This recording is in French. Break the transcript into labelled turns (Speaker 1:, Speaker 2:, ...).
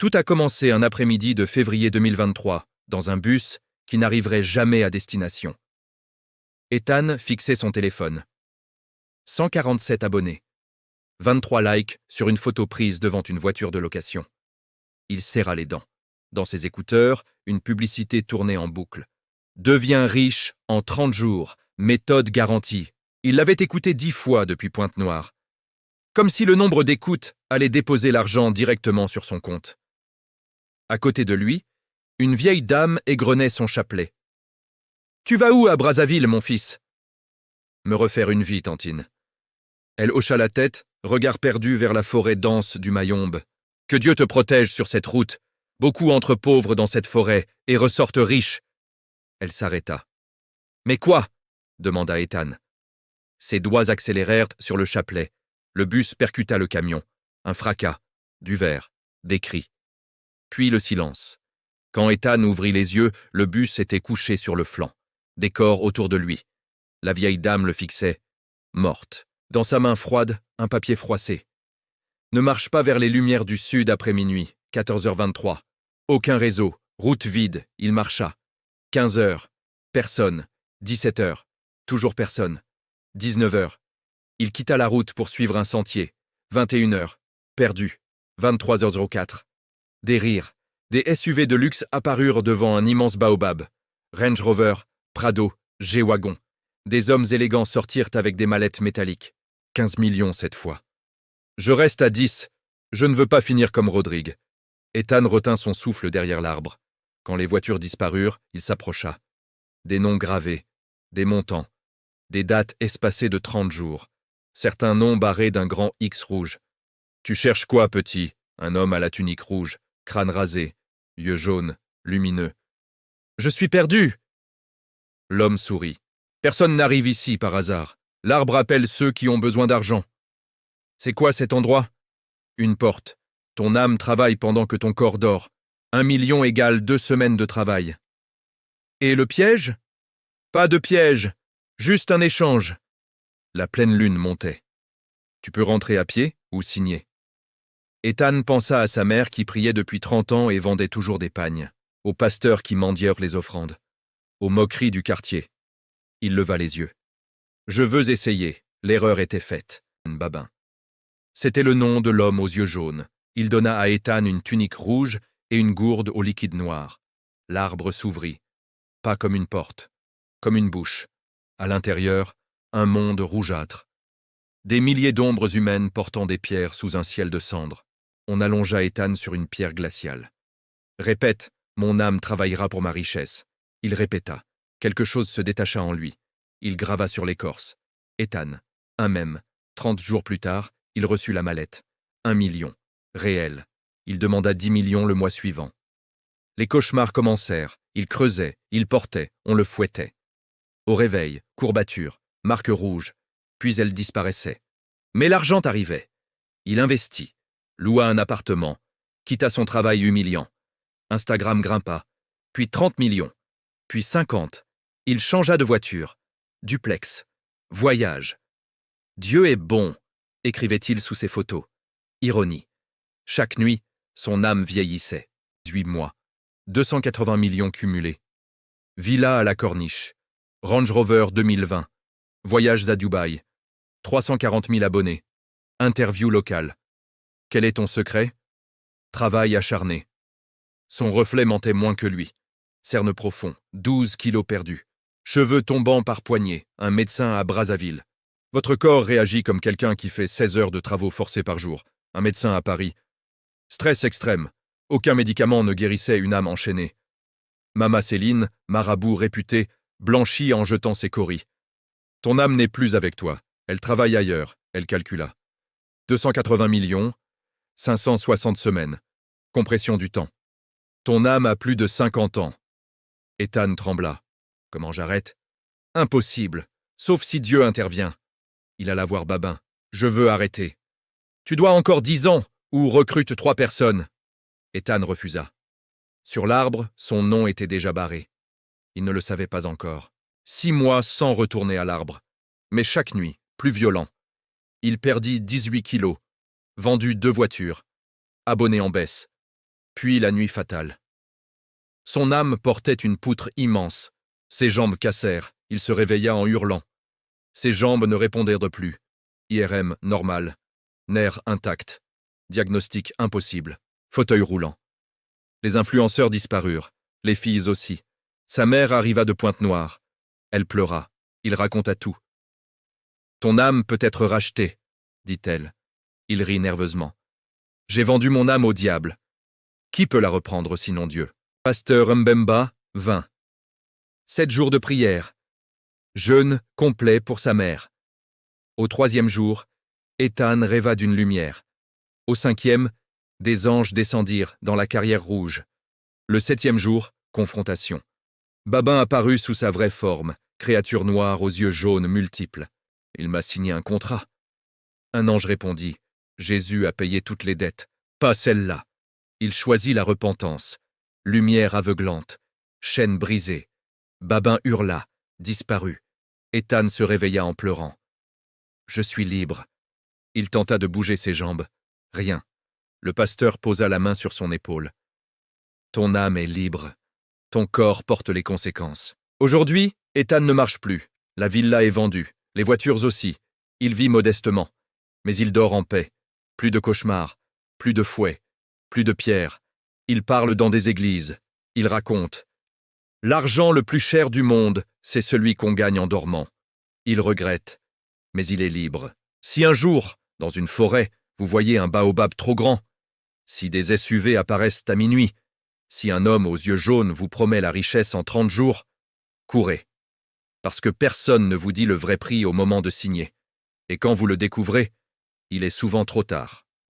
Speaker 1: Tout a commencé un après-midi de février 2023, dans un bus qui n'arriverait jamais à destination. Ethan fixait son téléphone. 147 abonnés. 23 likes sur une photo prise devant une voiture de location. Il serra les dents. Dans ses écouteurs, une publicité tournait en boucle. Deviens riche en 30 jours, méthode garantie. Il l'avait écouté 10 fois depuis Pointe-Noire. Comme si le nombre d'écoutes allait déposer l'argent directement sur son compte. À côté de lui, une vieille dame égrenait son chapelet. « Tu vas où à Brazzaville, mon fils ?»« Me refaire une vie, Tantine. » Elle hocha la tête, regard perdu vers la forêt dense du Mayombe. « Que Dieu te protège sur cette route. Beaucoup entrent pauvres dans cette forêt et ressortent riches. » Elle s'arrêta. « Mais quoi ?» demanda Ethan. Ses doigts accélérèrent sur le chapelet. Le bus percuta le camion. Un fracas, du verre, des cris. Puis le silence. Quand Ethan ouvrit les yeux, le bus était couché sur le flanc. Des corps autour de lui. La vieille dame le fixait, morte. Dans sa main froide, un papier froissé. Ne marche pas vers les lumières du sud après minuit, 14h23. Aucun réseau, route vide, il marcha. 15h, personne. 17h, toujours personne. 19h, il quitta la route pour suivre un sentier. 21h, perdu. 23h04. Des rires, des SUV de luxe apparurent devant un immense baobab. Range Rover, Prado, G-Wagon. Des hommes élégants sortirent avec des mallettes métalliques. 15 millions cette fois. Je reste à 10. Je ne veux pas finir comme Rodrigue. Ethan retint son souffle derrière l'arbre. Quand les voitures disparurent, il s'approcha. Des noms gravés, des montants, des dates espacées de 30 jours. Certains noms barrés d'un grand X rouge. Tu cherches quoi, petit ? Un homme à la tunique rouge, crâne rasé, yeux jaunes, lumineux. Je suis perdu ! L'homme sourit. Personne n'arrive ici par hasard. L'arbre appelle ceux qui ont besoin d'argent. C'est quoi cet endroit ? Une porte. Ton âme travaille pendant que ton corps dort. 1 million égale 2 semaines de travail. Et le piège ? Pas de piège, juste un échange. La pleine lune montait. Tu peux rentrer à pied ou signer. Ethan pensa à sa mère qui priait depuis 30 ans et vendait toujours des pagnes, aux pasteurs qui mendièrent les offrandes, aux moqueries du quartier. Il leva les yeux. Je veux essayer, l'erreur était faite. Babin. C'était le nom de l'homme aux yeux jaunes. Il donna à Ethan une tunique rouge et une gourde au liquide noir. L'arbre s'ouvrit. Pas comme une porte, comme une bouche. À l'intérieur, un monde rougeâtre. Des milliers d'ombres humaines portant des pierres sous un ciel de cendres. On allongea Ethan sur une pierre glaciale. Répète, mon âme travaillera pour ma richesse. Il répéta. Quelque chose se détacha en lui. Il grava sur l'écorce. Ethan, un même. 30 jours plus tard, il reçut la mallette. 1 million. Réel. Il demanda 10 millions le mois suivant. Les cauchemars commencèrent. Il creusait, il portait, on le fouettait. Au réveil, courbature, marque rouge, puis elle disparaissait. Mais l'argent arrivait. Il investit, loua un appartement, quitta son travail humiliant. Instagram grimpa, puis 30 millions, puis 50. Il changea de voiture, duplex, voyage. Dieu est bon, écrivait-il sous ses photos. Ironie. Chaque nuit, son âme vieillissait. 18 mois. 280 millions cumulés. Villa à la Corniche. Range Rover 2020. Voyages à Dubaï. 340 000 abonnés. Interview locale. Quel est ton secret ? Travail acharné. Son reflet mentait moins que lui. Cerne profond, 12 kilos perdus. Cheveux tombant par poignées, un médecin à Brazzaville. Votre corps réagit comme quelqu'un qui fait 16 heures de travaux forcés par jour. Un médecin à Paris. Stress extrême. Aucun médicament ne guérissait une âme enchaînée. Mama Céline, marabout réputé, blanchit en jetant ses coris. Ton âme n'est plus avec toi. Elle travaille ailleurs, elle calcula. 280 millions, 560 semaines. Compression du temps. Ton âme a plus de 50 ans. Ethan trembla. Comment j'arrête ? Impossible, sauf si Dieu intervient. Il alla voir Babin. Je veux arrêter. Tu dois encore 10 ans, ou recrute 3 personnes. Ethan refusa. Sur l'arbre, son nom était déjà barré. Il ne le savait pas encore. 6 mois sans retourner à l'arbre. Mais chaque nuit, plus violent. Il perdit 18 kilos. Vendu 2 voitures. Abonné en baisse. Puis la nuit fatale. Son âme portait une poutre immense. Ses jambes cassèrent, il se réveilla en hurlant. Ses jambes ne répondirent plus. IRM normal. Nerfs intacts. Diagnostic impossible. Fauteuil roulant. Les influenceurs disparurent, les filles aussi. Sa mère arriva de Pointe-Noire. Elle pleura. Il raconta tout. « Ton âme peut être rachetée, dit-elle. Il rit nerveusement. J'ai vendu mon âme au diable. Qui peut la reprendre sinon Dieu? Pasteur Mbemba, 20. 7 jours de prière. Jeûne complet pour sa mère. Au 3e jour, Ethan rêva d'une lumière. Au 5e, des anges descendirent dans la carrière rouge. Le 7e jour, confrontation. Babin apparut sous sa vraie forme, créature noire aux yeux jaunes multiples. Il m'a signé un contrat. Un ange répondit, Jésus a payé toutes les dettes, pas celle-là. Il choisit la repentance. Lumière aveuglante, chaîne brisée. Babin hurla, disparut. Ethan se réveilla en pleurant. Je suis libre. Il tenta de bouger ses jambes. Rien. Le pasteur posa la main sur son épaule. Ton âme est libre. Ton corps porte les conséquences. Aujourd'hui, Ethan ne marche plus. La villa est vendue. Les voitures aussi. Il vit modestement. Mais il dort en paix. Plus de cauchemars. Plus de fouets. Plus de pierres. Il parle dans des églises. Il raconte. L'argent le plus cher du monde, c'est celui qu'on gagne en dormant. Il regrette. Mais il est libre. Si un jour, dans une forêt, vous voyez un baobab trop grand, si des SUV apparaissent à minuit, si un homme aux yeux jaunes vous promet la richesse en 30 jours, courez. Parce que personne ne vous dit le vrai prix au moment de signer. Et quand vous le découvrez, il est souvent trop tard.